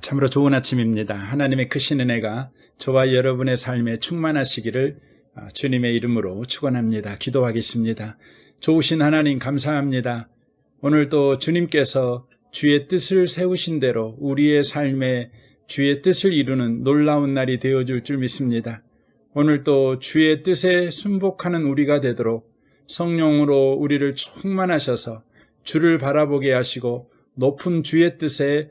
참으로 좋은 아침입니다. 하나님의 크신 은혜가 저와 여러분의 삶에 충만하시기를 주님의 이름으로 축원합니다. 기도하겠습니다. 좋으신 하나님 감사합니다. 오늘도 주님께서 주의 뜻을 세우신 대로 우리의 삶에 주의 뜻을 이루는 놀라운 날이 되어줄 줄 믿습니다. 오늘도 주의 뜻에 순복하는 우리가 되도록 성령으로 우리를 충만하셔서 주를 바라보게 하시고 높은 주의 뜻에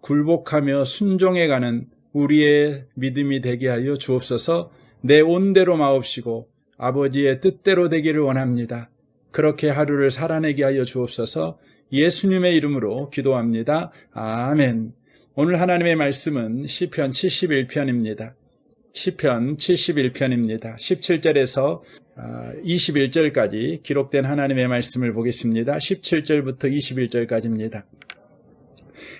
굴복하며 순종해가는 우리의 믿음이 되게 하여 주옵소서. 내 온대로 마옵시고 아버지의 뜻대로 되기를 원합니다. 그렇게 하루를 살아내게 하여 주옵소서. 예수님의 이름으로 기도합니다. 아멘. 오늘 하나님의 말씀은 시편 71편입니다. 시편 71편입니다. 17절에서 21절까지 기록된 하나님의 말씀을 보겠습니다. 17절부터 21절까지입니다.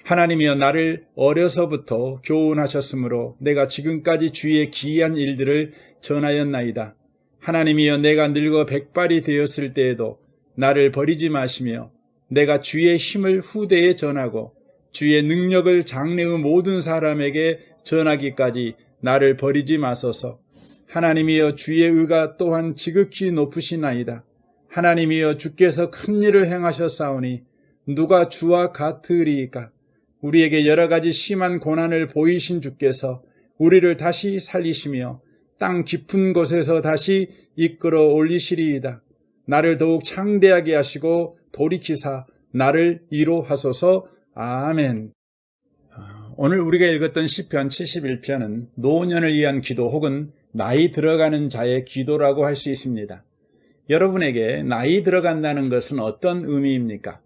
하나님이여 나를 어려서부터 교훈하셨으므로 내가 지금까지 주의 기이한 일들을 전하였나이다. 하나님이여 내가 늙어 백발이 되었을 때에도 나를 버리지 마시며 내가 주의 힘을 후대에 전하고 주의 능력을 장래의 모든 사람에게 전하기까지 나를 버리지 마소서. 하나님이여 주의 의가 또한 지극히 높으시나이다. 하나님이여 주께서 큰 일을 행하셨사오니 누가 주와 같으리이까. 우리에게 여러 가지 심한 고난을 보이신 주께서 우리를 다시 살리시며 땅 깊은 곳에서 다시 이끌어 올리시리이다. 나를 더욱 창대하게 하시고 돌이키사 나를 위로하소서. 아멘. 오늘 우리가 읽었던 시편 71편은 노년을 위한 기도 혹은 나이 들어가는 자의 기도라고 할 수 있습니다. 여러분에게 나이 들어간다는 것은 어떤 의미입니까?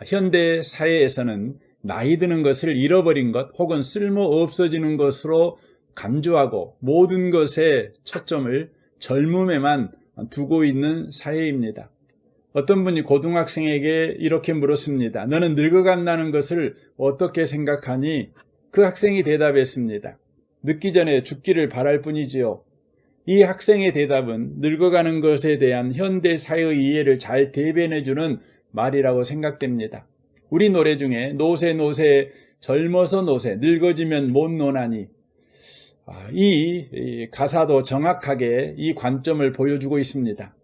현대 사회에서는 나이 드는 것을 잃어버린 것 혹은 쓸모 없어지는 것으로 간주하고 모든 것에 초점을 젊음에만 두고 있는 사회입니다. 어떤 분이 고등학생에게 이렇게 물었습니다. 너는 늙어간다는 것을 어떻게 생각하니? 그 학생이 대답했습니다. 늙기 전에 죽기를 바랄 뿐이지요. 이 학생의 대답은 늙어가는 것에 대한 현대 사회의 이해를 잘 대변해주는 말이라고 생각됩니다. 우리 노래 중에 노새 노새 젊어서 노새 늙어지면 못 노나니, 이 가사도 정확하게 이 관점을 보여주고 있습니다.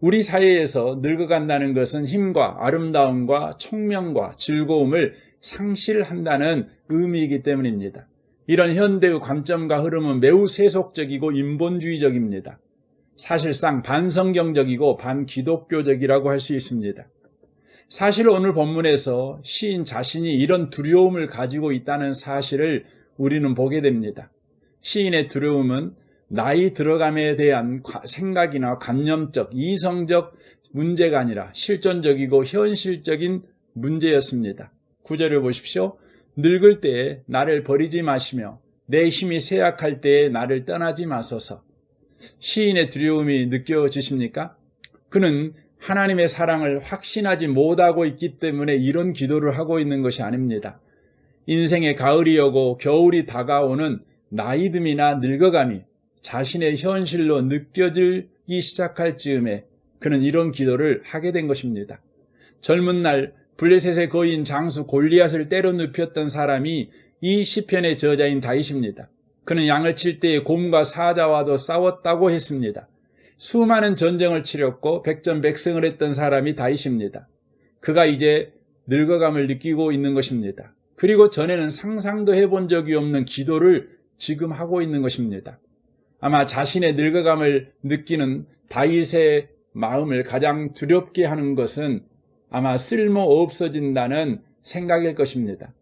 우리 사회에서 늙어간다는 것은 힘과 아름다움과 총명과 즐거움을 상실한다는 의미이기 때문입니다. 이런 현대의 관점과 흐름은 매우 세속적이고 인본주의적입니다. 사실상 반성경적이고 반기독교적이라고 할 수 있습니다. 사실 오늘 본문에서 시인 자신이 이런 두려움을 가지고 있다는 사실을 우리는 보게 됩니다. 시인의 두려움은 나이 들어감에 대한 생각이나 관념적, 이성적 문제가 아니라 실존적이고 현실적인 문제였습니다. 9절을 보십시오. 늙을 때에 나를 버리지 마시며 내 힘이 쇠약할 때에 나를 떠나지 마소서. 시인의 두려움이 느껴지십니까? 그는 하나님의 사랑을 확신하지 못하고 있기 때문에 이런 기도를 하고 있는 것이 아닙니다. 인생의 가을이 오고 겨울이 다가오는 나이듦이나 늙어감이 자신의 현실로 느껴지기 시작할 즈음에 그는 이런 기도를 하게 된 것입니다. 젊은 날 블레셋의 거인 장수 골리앗을 때려 눕혔던 사람이 이 시편의 저자인 다윗입니다. 그는 양을 칠 때에 곰과 사자와도 싸웠다고 했습니다. 수많은 전쟁을 치렀고 백전백승을 했던 사람이 다윗입니다. 그가 이제 늙어감을 느끼고 있는 것입니다. 그리고 전에는 상상도 해본 적이 없는 기도를 지금 하고 있는 것입니다. 아마 자신의 늙어감을 느끼는 다윗의 마음을 가장 두렵게 하는 것은 아마 쓸모 없어진다는 생각일 것입니다.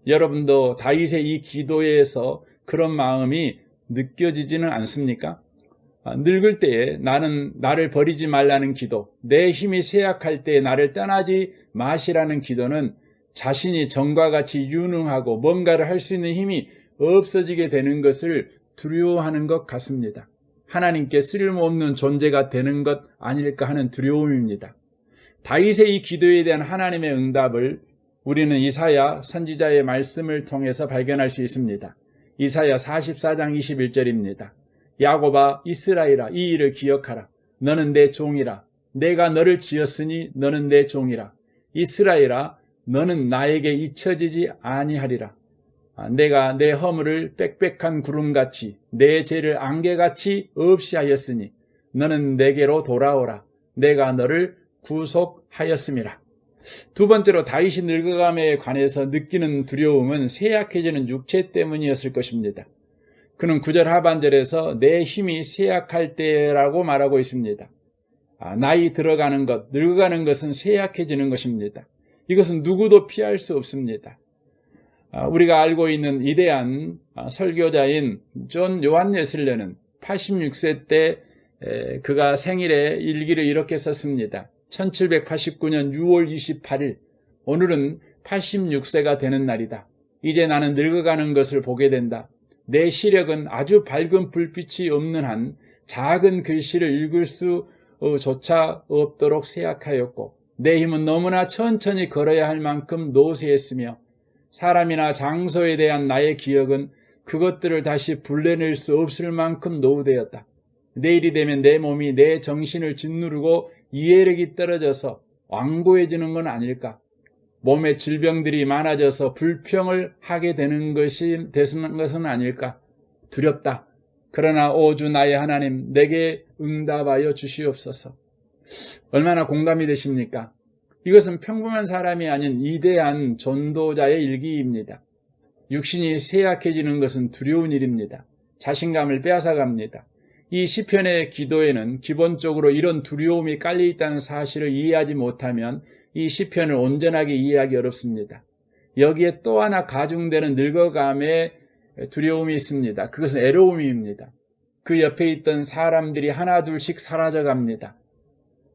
여러분도 다윗의 이 기도에서 그런 마음이 느껴지지는 않습니까? 늙을 때에 나를 버리지 말라는 기도, 내 힘이 쇠약할 때에 나를 떠나지 마시라는 기도는 자신이 전과 같이 유능하고 뭔가를 할 수 있는 힘이 없어지게 되는 것을 두려워하는 것 같습니다. 하나님께 쓸모없는 존재가 되는 것 아닐까 하는 두려움입니다. 다윗의 이 기도에 대한 하나님의 응답을 우리는 이사야 선지자의 말씀을 통해서 발견할 수 있습니다. 이사야 44장 21절입니다. 야곱아 이스라엘아 이 일을 기억하라. 너는 내 종이라. 내가 너를 지었으니 너는 내 종이라. 이스라엘아 너는 나에게 잊혀지지 아니하리라. 내가 내 허물을 빽빽한 구름같이 내 죄를 안개같이 없이 하였으니 너는 내게로 돌아오라. 내가 너를 구속하였음이라. 두 번째로 다윗이 늙어감에 관해서 느끼는 두려움은 쇠약해지는 육체 때문이었을 것입니다. 그는 9절 하반절에서 내 힘이 쇠약할 때라고 말하고 있습니다. 나이 들어가는 것, 늙어가는 것은 쇠약해지는 것입니다. 이것은 누구도 피할 수 없습니다. 우리가 알고 있는 위대한 설교자인 존 요한 웨슬레는 86세 때 그가 생일에 일기를 이렇게 썼습니다. 1789년 6월 28일, 오늘은 86세가 되는 날이다. 이제 나는 늙어가는 것을 보게 된다. 내 시력은 아주 밝은 불빛이 없는 한 작은 글씨를 읽을 수조차 없도록 쇠약하였고 내 힘은 너무나 천천히 걸어야 할 만큼 노쇠했으며 사람이나 장소에 대한 나의 기억은 그것들을 다시 불러낼 수 없을 만큼 노후되었다. 내일이 되면 내 몸이 내 정신을 짓누르고 이해력이 떨어져서 완고해지는 건 아닐까? 몸에 질병들이 많아져서 불평을 하게 되는 것은 아닐까? 두렵다. 그러나 오 주 나의 하나님, 내게 응답하여 주시옵소서. 얼마나 공감이 되십니까? 이것은 평범한 사람이 아닌 위대한 전도자의 일기입니다. 육신이 쇠약해지는 것은 두려운 일입니다. 자신감을 빼앗아갑니다. 이 시편의 기도에는 기본적으로 이런 두려움이 깔려있다는 사실을 이해하지 못하면 이 시편을 온전하게 이해하기 어렵습니다. 여기에 또 하나 가중되는 늙어감의 두려움이 있습니다. 그것은 애로움입니다. 그 옆에 있던 사람들이 하나둘씩 사라져갑니다.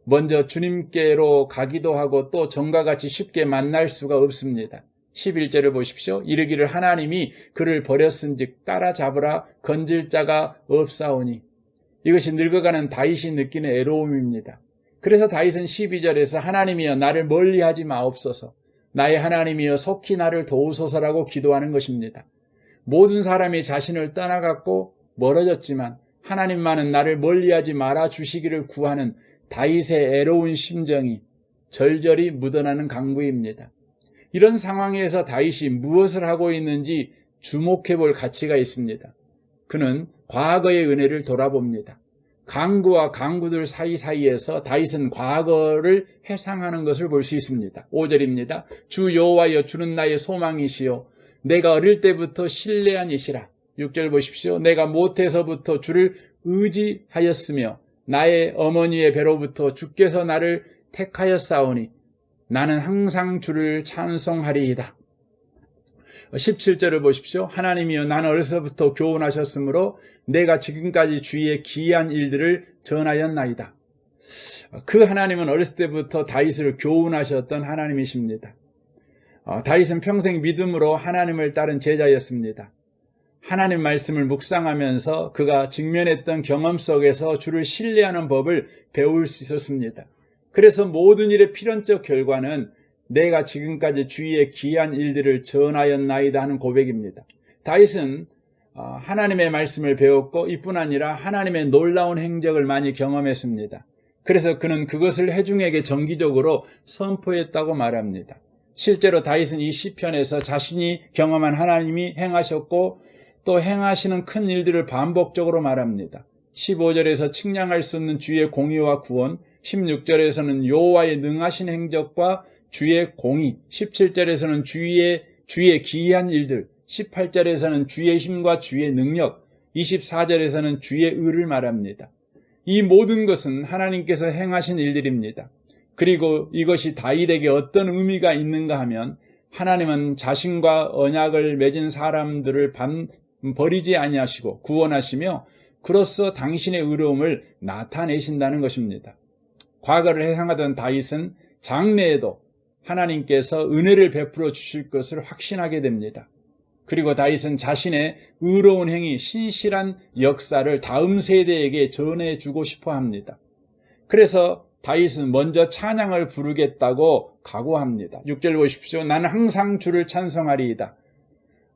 먼저 주님께로 가기도 하고 또 전과 같이 쉽게 만날 수가 없습니다. 11절을 보십시오. 이르기를 하나님이 그를 버렸은즉 따라잡으라 건질 자가 없사오니. 이것이 늙어가는 다윗이 느끼는 애로움입니다. 그래서 다윗은 12절에서 하나님이여 나를 멀리하지 마옵소서. 나의 하나님이여 속히 나를 도우소서라고 기도하는 것입니다. 모든 사람이 자신을 떠나갔고 멀어졌지만 하나님만은 나를 멀리하지 말아 주시기를 구하는 다윗의 애로운 심정이 절절히 묻어나는 강구입니다. 이런 상황에서 다윗이 무엇을 하고 있는지 주목해 볼 가치가 있습니다. 그는 과거의 은혜를 돌아봅니다. 강구와 강구들 사이사이에서 다윗은 과거를 회상하는 것을 볼 수 있습니다. 5절입니다. 주 여호와여 주는 나의 소망이시요 내가 어릴 때부터 신뢰한 이시라. 6절 보십시오. 내가 모태에서부터 주를 의지하였으며 나의 어머니의 배로부터 주께서 나를 택하였사오니 나는 항상 주를 찬송하리이다. 17절을 보십시오. 하나님이여 나는 어려서부터 교훈하셨으므로 내가 지금까지 주의 기이한 일들을 전하였나이다. 그 하나님은 어렸을 때부터 다윗을 교훈하셨던 하나님이십니다. 다윗은 평생 믿음으로 하나님을 따른 제자였습니다. 하나님 말씀을 묵상하면서 그가 직면했던 경험 속에서 주를 신뢰하는 법을 배울 수 있었습니다. 그래서 모든 일의 필연적 결과는 내가 지금까지 주의 기이한 일들을 전하였나이다 하는 고백입니다. 다윗은 하나님의 말씀을 배웠고 이뿐 아니라 하나님의 놀라운 행적을 많이 경험했습니다. 그래서 그는 그것을 회중에게 정기적으로 선포했다고 말합니다. 실제로 다윗은 이 시편에서 자신이 경험한 하나님이 행하셨고 또 행하시는 큰 일들을 반복적으로 말합니다. 15절에서 측량할 수 없는 주의 공의와 구원, 16절에서는 여호와의 능하신 행적과 주의 공의, 17절에서는 주의 기이한 일들, 18절에서는 주의 힘과 주의 능력, 24절에서는 주의 의를 말합니다. 이 모든 것은 하나님께서 행하신 일들입니다. 그리고 이것이 다윗에게 어떤 의미가 있는가 하면 하나님은 자신과 언약을 맺은 사람들을 버리지 아니하시고 구원하시며 그로써 당신의 의로움을 나타내신다는 것입니다. 과거를 회상하던 다윗은 장래에도 하나님께서 은혜를 베풀어 주실 것을 확신하게 됩니다. 그리고 다윗은 자신의 의로운 행위, 신실한 역사를 다음 세대에게 전해주고 싶어 합니다. 그래서 다윗은 먼저 찬양을 부르겠다고 각오합니다. 6절 보십시오. 나는 항상 주를 찬송하리이다.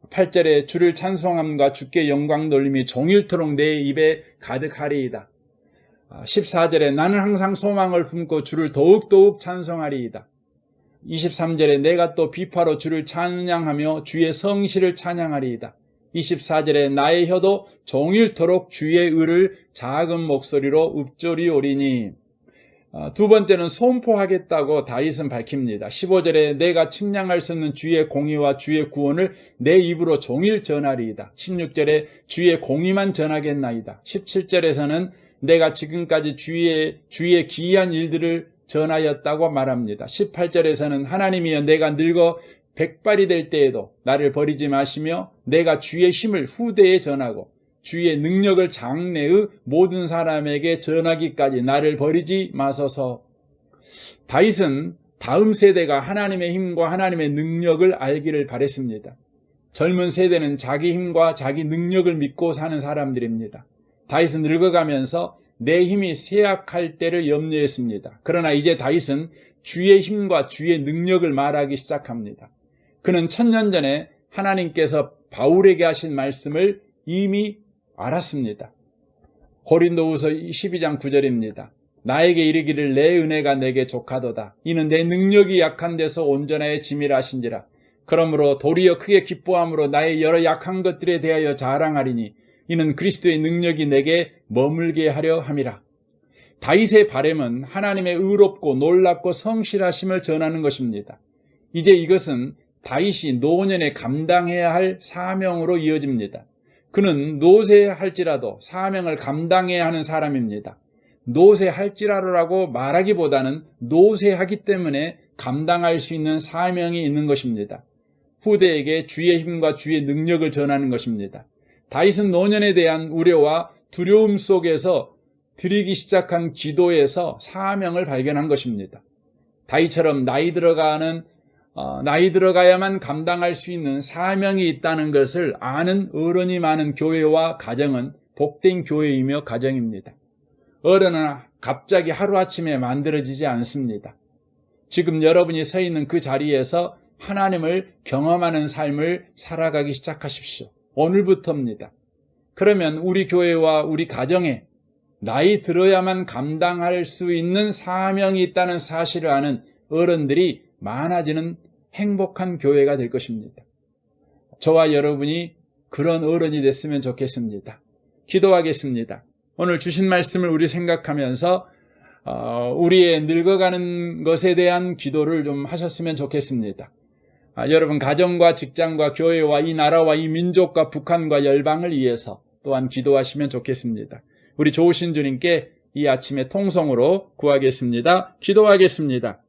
8절에 주를 찬송함과 주께 영광 돌림이 종일토록 내 입에 가득하리이다. 14절에 나는 항상 소망을 품고 주를 더욱더욱 찬송하리이다. 23절에 내가 또 비파로 주를 찬양하며 주의 성실을 찬양하리이다. 24절에 나의 혀도 종일토록 주의 의를 작은 목소리로 읊조리오리니. 두 번째는 선포하겠다고 다윗은 밝힙니다. 15절에 내가 측량할 수 없는 주의 공의와 주의 구원을 내 입으로 종일 전하리이다. 16절에 주의 공의만 전하겠나이다. 17절에서는 내가 지금까지 주의 기이한 일들을 전하였다고 말합니다. 18절에서는 하나님이여 내가 늙어 백발이 될 때에도 나를 버리지 마시며 내가 주의 힘을 후대에 전하고 주의 능력을 장래의 모든 사람에게 전하기까지 나를 버리지 마소서. 다윗은 다음 세대가 하나님의 힘과 하나님의 능력을 알기를 바랬습니다. 젊은 세대는 자기 힘과 자기 능력을 믿고 사는 사람들입니다. 다윗은 늙어가면서 내 힘이 쇠약할 때를 염려했습니다. 그러나 이제 다윗은 주의 힘과 주의 능력을 말하기 시작합니다. 그는 1000년 전에 하나님께서 바울에게 하신 말씀을 이미 알았습니다. 고린도후서 12장 9절입니다. 나에게 이르기를 내 은혜가 내게 족하도다. 이는 내 능력이 약한 데서 온전하여 짐이라 하신지라. 그러므로 도리어 크게 기뻐함으로 나의 여러 약한 것들에 대하여 자랑하리니 이는 그리스도의 능력이 내게 머물게 하려 함이라. 다윗의 바람은 하나님의 의롭고 놀랍고 성실하심을 전하는 것입니다. 이제 이것은 다윗이 노년에 감당해야 할 사명으로 이어집니다. 그는 노쇠할지라도 사명을 감당해야 하는 사람입니다. 노쇠할지라도라고 말하기보다는 노쇠하기 때문에 감당할 수 있는 사명이 있는 것입니다. 후대에게 주의 힘과 주의 능력을 전하는 것입니다. 다윗은 노년에 대한 우려와 두려움 속에서 드리기 시작한 기도에서 사명을 발견한 것입니다. 다윗처럼 나이 들어가야만 감당할 수 있는 사명이 있다는 것을 아는 어른이 많은 교회와 가정은 복된 교회이며 가정입니다. 어른은 갑자기 하루아침에 만들어지지 않습니다. 지금 여러분이 서 있는 그 자리에서 하나님을 경험하는 삶을 살아가기 시작하십시오. 오늘부터입니다. 그러면 우리 교회와 우리 가정에 나이 들어야만 감당할 수 있는 사명이 있다는 사실을 아는 어른들이 많아지는 행복한 교회가 될 것입니다. 저와 여러분이 그런 어른이 됐으면 좋겠습니다. 기도하겠습니다. 오늘 주신 말씀을 우리 생각하면서 우리의 늙어가는 것에 대한 기도를 좀 하셨으면 좋겠습니다. 여러분 가정과 직장과 교회와 이 나라와 이 민족과 북한과 열방을 위해서 또한 기도하시면 좋겠습니다. 우리 좋으신 주님께 이 아침에 통성으로 구하겠습니다. 기도하겠습니다.